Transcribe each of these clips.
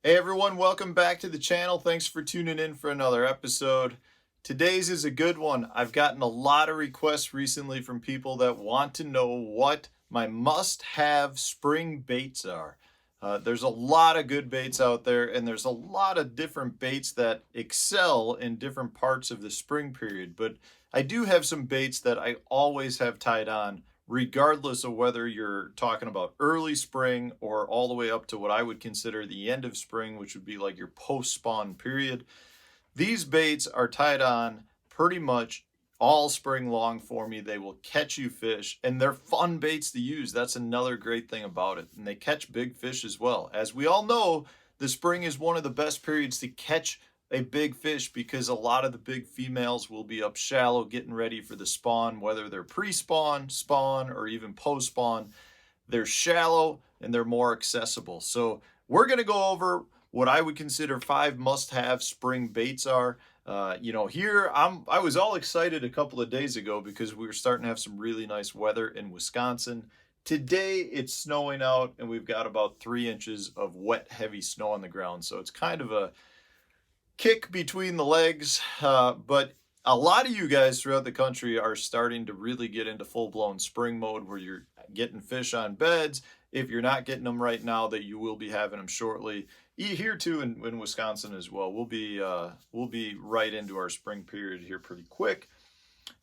Hey everyone, welcome back to the channel. Thanks for tuning in for another episode. Today's is a good one. I've gotten a lot of requests recently from people that want to know what my must-have spring baits are. There's a lot of good baits out there, and there's a lot of different baits that excel in different parts of the spring period. But I do have some baits that I always have tied on, regardless of whether you're talking about early spring or all the way up to what I would consider the end of spring, which would be like your post-spawn period. These baits are tied on pretty much all spring long for me. They will catch you fish, and they're fun baits to use. That's another great thing about it. And they catch big fish as well. As we all know, the spring is one of the best periods to catch a big fish because a lot of the big females will be up shallow getting ready for the spawn, whether they're pre-spawn, spawn, or even post-spawn. They're shallow and they're more accessible. So we're going to go over what I would consider 5 must-have spring baits are. Here I was all excited a couple of days ago because we were starting to have some really nice weather in Wisconsin. Today it's snowing out and we've got about 3 inches of wet, heavy snow on the ground. So it's kind of a kick between the legs, but a lot of you guys throughout the country are starting to really get into full-blown spring mode where you're getting fish on beds. If you're not getting them right now, that you will be having them shortly. Here too in Wisconsin as well. We'll be right into our spring period here pretty quick.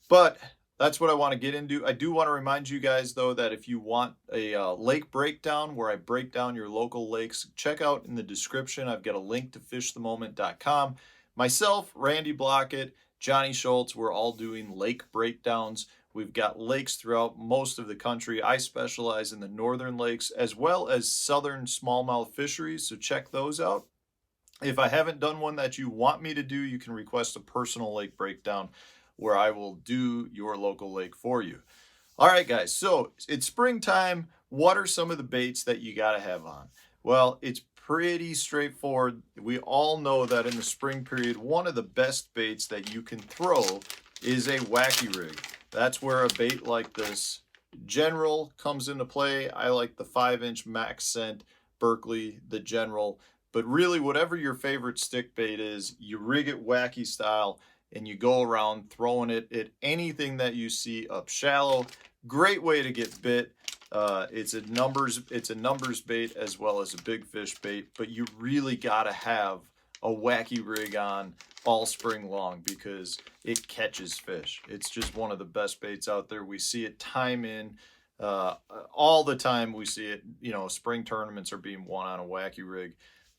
But that's what I want to get into. I do want to remind you guys, though, that if you want a lake breakdown where I break down your local lakes, check out in the description. I've got a link to fishthemoment.com. Myself, Randy Blockett, Johnny Schultz, we're all doing lake breakdowns. We've got lakes throughout most of the country. I specialize in the northern lakes as well as southern smallmouth fisheries, so check those out. If I haven't done one that you want me to do, you can request a personal lake breakdown where I will do your local lake for you. All right, guys, so it's springtime. What are some of the baits that you got to have on? Well, it's pretty straightforward. We all know that in the spring period, one of the best baits that you can throw is a Wacky Rig. That's where a bait like this General comes into play. I like the 5-inch max scent Berkeley, the General. But really, whatever your favorite stick bait is, you rig it Wacky style, and you go around throwing it at anything that you see up shallow. Great way to get bit. It's a numbers bait as well as a big fish bait, but you really got to have a Wacky Rig on all spring long because it catches fish. It's just one of the best baits out there. We see it time in, all the time we see it. Spring tournaments are being won on a Wacky Rig.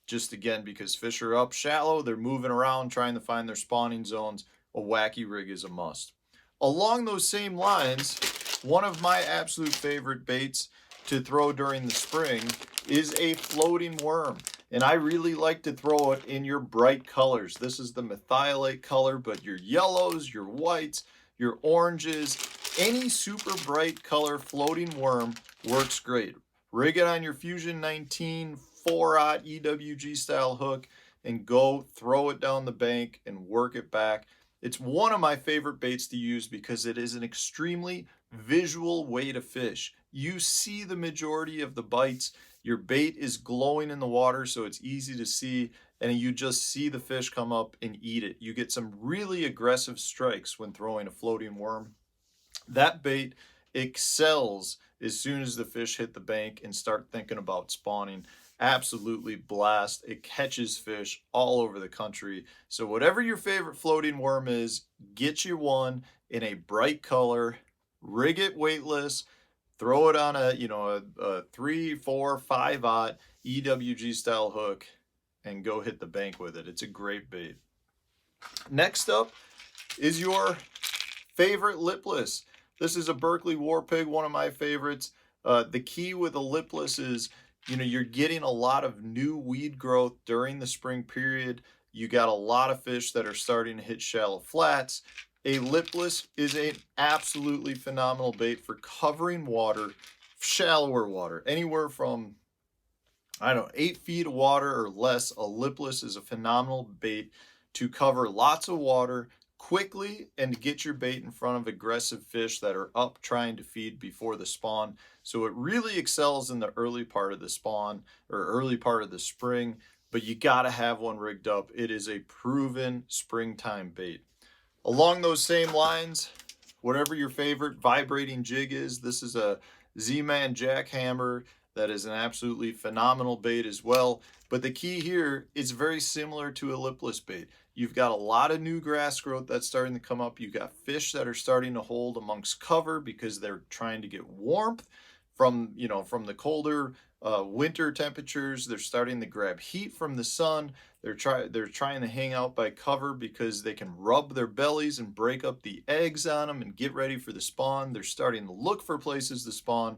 Just again, because fish are up shallow, they're moving around trying to find their spawning zones. A Wacky Rig is a must. Along those same lines, one of my absolute favorite baits to throw during the spring is a floating worm. And I really like to throw it in your bright colors. This is the methylate color, but your yellows, your whites, your oranges, any super bright color floating worm works great. Rig it on your Fusion 19 4-aught EWG style hook and go throw it down the bank and work it back. It's one of my favorite baits to use because it is an extremely visual way to fish. You see the majority of the bites. Your bait is glowing in the water, so it's easy to see, and you just see the fish come up and eat it. You get some really aggressive strikes when throwing a floating worm. That bait excels as soon as the fish hit the bank and start thinking about spawning. Absolutely blast. It catches fish all over the country. So whatever your favorite floating worm is, get you one in a bright color, rig it weightless, throw it on a 3, 4, 5-aught EWG style hook and go hit the bank with it. It's a great bait. Next up is your favorite Lipless. This is a Berkeley War Pig, one of my favorites. The key with a Lipless is you're getting a lot of new weed growth during the spring period. You got a lot of fish that are starting to hit shallow flats. A Lipless is an absolutely phenomenal bait for covering water, shallower water, anywhere from, 8 feet of water or less. A Lipless is a phenomenal bait to cover lots of water quickly and get your bait in front of aggressive fish that are up trying to feed before the spawn. So it really excels in the early part of the spawn or early part of the spring. but you gotta have one rigged up. It is a proven springtime bait. Along those same lines, whatever your favorite vibrating jig is, this is a Z-Man jackhammer that is an absolutely phenomenal bait as well. But the key here is very similar to a lipless bait. You've got a lot of new grass growth that's starting to come up. You've got fish that are starting to hold amongst cover because they're trying to get warmth from, from the colder winter temperatures. They're starting to grab heat from the sun. They're trying to hang out by cover because they can rub their bellies and break up the eggs on them and get ready for the spawn. They're starting to look for places to spawn.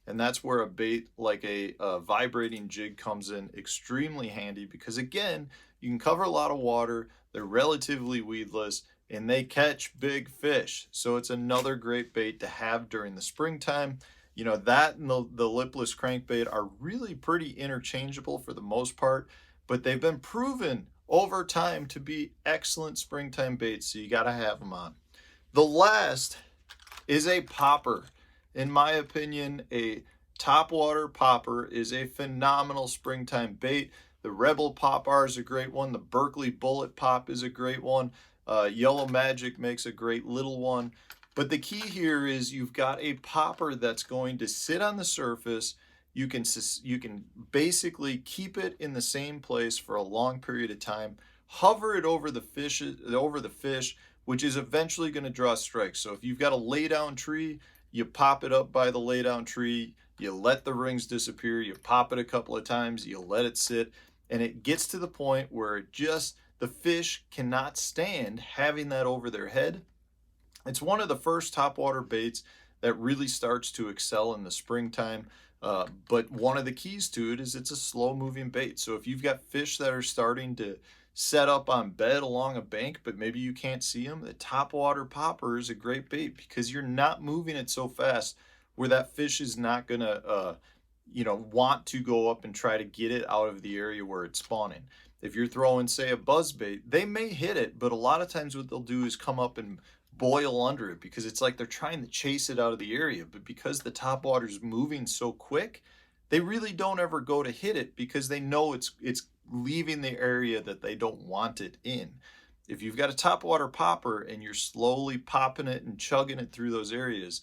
And that's where a bait like a vibrating jig comes in extremely handy because, again, you can cover a lot of water. They're relatively weedless and they catch big fish. So it's another great bait to have during the springtime. That and the lipless crankbait are really pretty interchangeable for the most part, but they've been proven over time to be excellent springtime baits, so you got to have them on. The last is a popper. In my opinion, a topwater popper is a phenomenal springtime bait. The Rebel Pop R is a great one. The Berkeley Bullet Pop is a great one. Yellow Magic makes a great little one. But the key here is you've got a popper that's going to sit on the surface. You can basically keep it in the same place for a long period of time, hover it over the fish, which is eventually going to draw strikes. So if you've got a lay down tree, you pop it up by the lay down tree, you let the rings disappear, you pop it a couple of times, you let it sit, and it gets to the point where the fish cannot stand having that over their head. It's one of the first topwater baits that really starts to excel in the springtime. But one of the keys to it is it's a slow moving bait. So if you've got fish that are starting to set up on bed along a bank, but maybe you can't see them, the topwater popper is a great bait because you're not moving it so fast where that fish is not gonna, want to go up and try to get it out of the area where it's spawning. If you're throwing, say, a buzz bait, they may hit it, but a lot of times what they'll do is come up and boil under it because it's like they're trying to chase it out of the area. But because the topwater is moving so quick, they really don't ever go to hit it because they know it's leaving the area that they don't want it in. If you've got a topwater popper and you're slowly popping it and chugging it through those areas,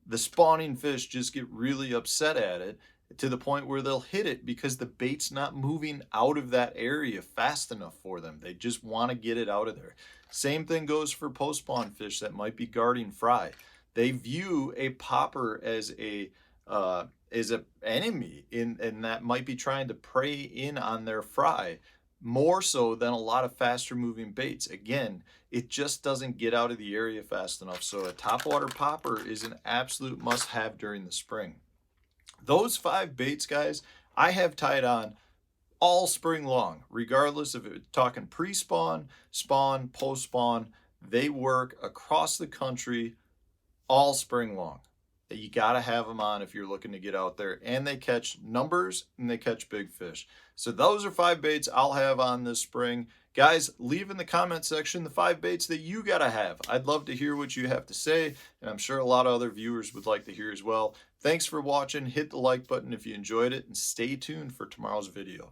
the spawning fish just get really upset at it to the point where they'll hit it because the bait's not moving out of that area fast enough for them. They just want to get it out of there. Same thing goes for post-spawn fish that might be guarding fry. They view a popper as an enemy and that might be trying to prey in on their fry more so than a lot of faster moving baits. Again, it just doesn't get out of the area fast enough. So a topwater popper is an absolute must-have during the spring. Those 5 baits, guys, I have tied on all spring long, regardless of it talking pre-spawn, spawn, post-spawn. They work across the country all spring long. You got to have them on if you're looking to get out there, and they catch numbers and they catch big fish. So those are 5 baits I'll have on this spring. Guys, leave in the comment section the 5 baits that you got to have. I'd love to hear what you have to say, and I'm sure a lot of other viewers would like to hear as well. Thanks for watching. Hit the like button if you enjoyed it, and stay tuned for tomorrow's video.